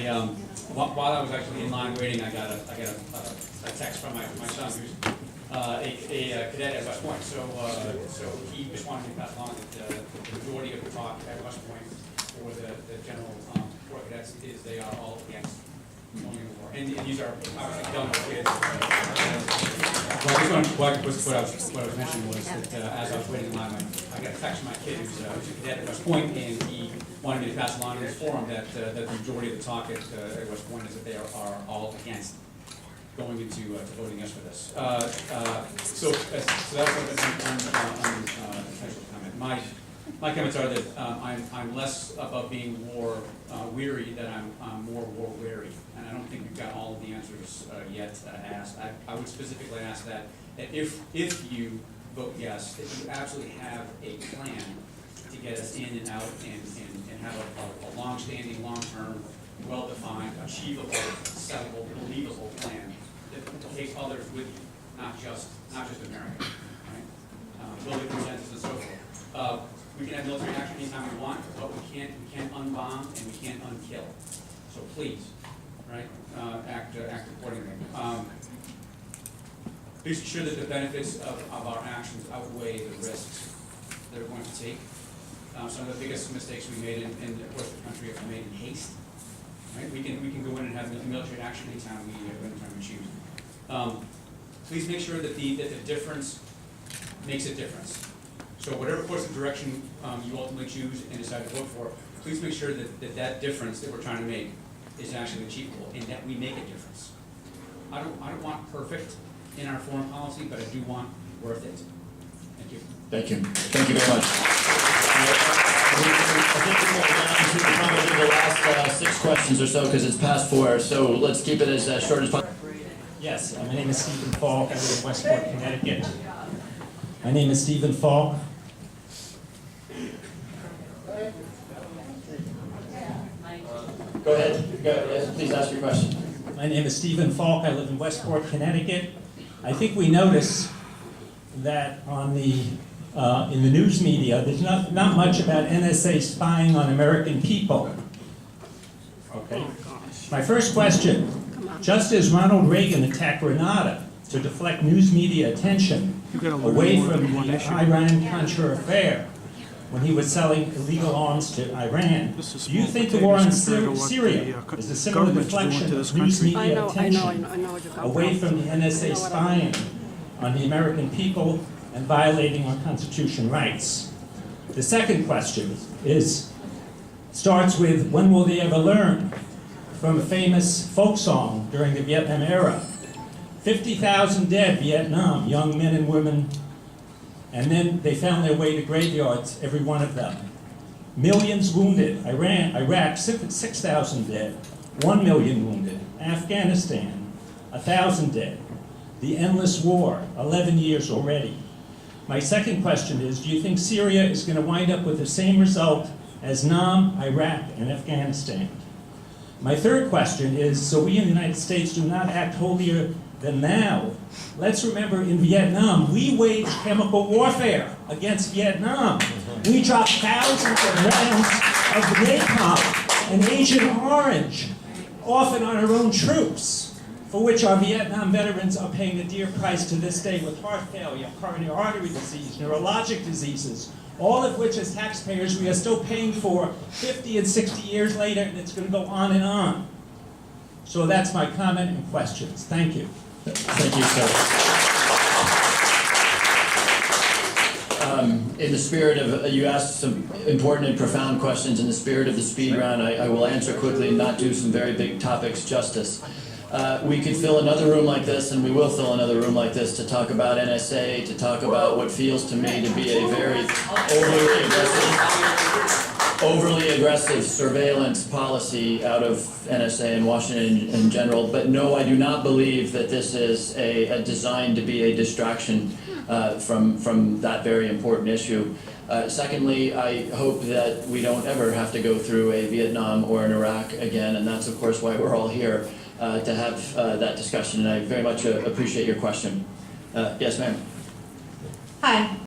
While I was actually in line waiting, I got a text from my son, who's a cadet at West Point. So he just wanted me to pass along that the majority of the talk at West Point for the general Corps cadets is they are all against going into war, and these are obviously young kids. What I was mentioning was that as I was waiting in line, I got a text from my kid who's a cadet at West Point, and he wanted me to pass along in this forum that the majority of the talk at West Point is that they are all against going into voting yes for this. So that was an unintentional comment. My comments are that I'm less about being war weary than I'm more war weary, and I don't think we've got all of the answers yet asked. I would specifically ask that if you vote yes, that you absolutely have a plan to get us in and out and have a long-standing, long-term, well-defined, achievable, sellable, believable plan that takes others with you, not just America, right? Building consensus and so forth. We can have military action anytime we want, but we can't unbomb and we can't unkill. So please, right, act accordingly. Please ensure that the benefits of our actions outweigh the risks that we're going to take. Some of the biggest mistakes we made in of course, the country are made in haste. Right? We can go in and have military action anytime we choose. Please make sure that the difference makes a difference. So whatever course of direction you ultimately choose and decide to vote for, please make sure that difference that we're trying to make is actually achievable and that we make a difference. I don't want perfect in our foreign policy, but I do want worth it. Thank you. Thank you. Thank you very much. I think we're going down to probably the last 6 questions or so because it's past 4. So let's keep it as short as possible. Yes, my name is Stephen Falk. I live in Westport, Connecticut. My name is Stephen Falk. Go ahead. Yes, please ask your question. My name is Stephen Falk. I live in Westport, Connecticut. I think we notice that on the in the news media, there's not much about NSA spying on American people. Okay. My first question: just as Ronald Reagan attacked Grenada to deflect news media attention away from the Iran-Contra affair, when he was selling illegal arms to Iran, do you think the war on Syria is a similar deflection of news media attention away from the NSA spying on the American people and violating our Constitution rights? The second question starts with, when will they ever learn? From a famous folk song during the Vietnam era. 50,000 dead Vietnam, young men and women. And then they found their way to graveyards, every one of them. Millions wounded. Iraq, 6,000 dead. 1 million wounded. Afghanistan, 1,000 dead. The endless war, 11 years already. My second question is, do you think Syria is going to wind up with the same result as Nam, Iraq, and Afghanistan? My third question is, so we in the United States do not act holier than thou. Let's remember, in Vietnam, we waged chemical warfare against Vietnam. We dropped thousands of rounds of napalm and Agent Orange, often on our own troops, for which our Vietnam veterans are paying a dear price to this day with heart failure, coronary artery disease, neurologic diseases, all of which as taxpayers we are still paying for 50 and 60 years later, and it's going to go on and on. So that's my comment and questions. Thank you. Thank you, sir. In the spirit of, you asked some important and profound questions. In the spirit of the speed round, I will answer quickly and not do some very big topics justice. We could fill another room like this, and we will fill another room like this to talk about NSA, to talk about what feels to me to be a very overly aggressive surveillance policy out of NSA and Washington in general. But no, I do not believe that this is designed to be a distraction from that very important issue. Secondly, I hope that we don't ever have to go through a Vietnam or an Iraq again, and that's of course why we're all here to have that discussion, and I very much appreciate your question. Yes, ma'am. Hi.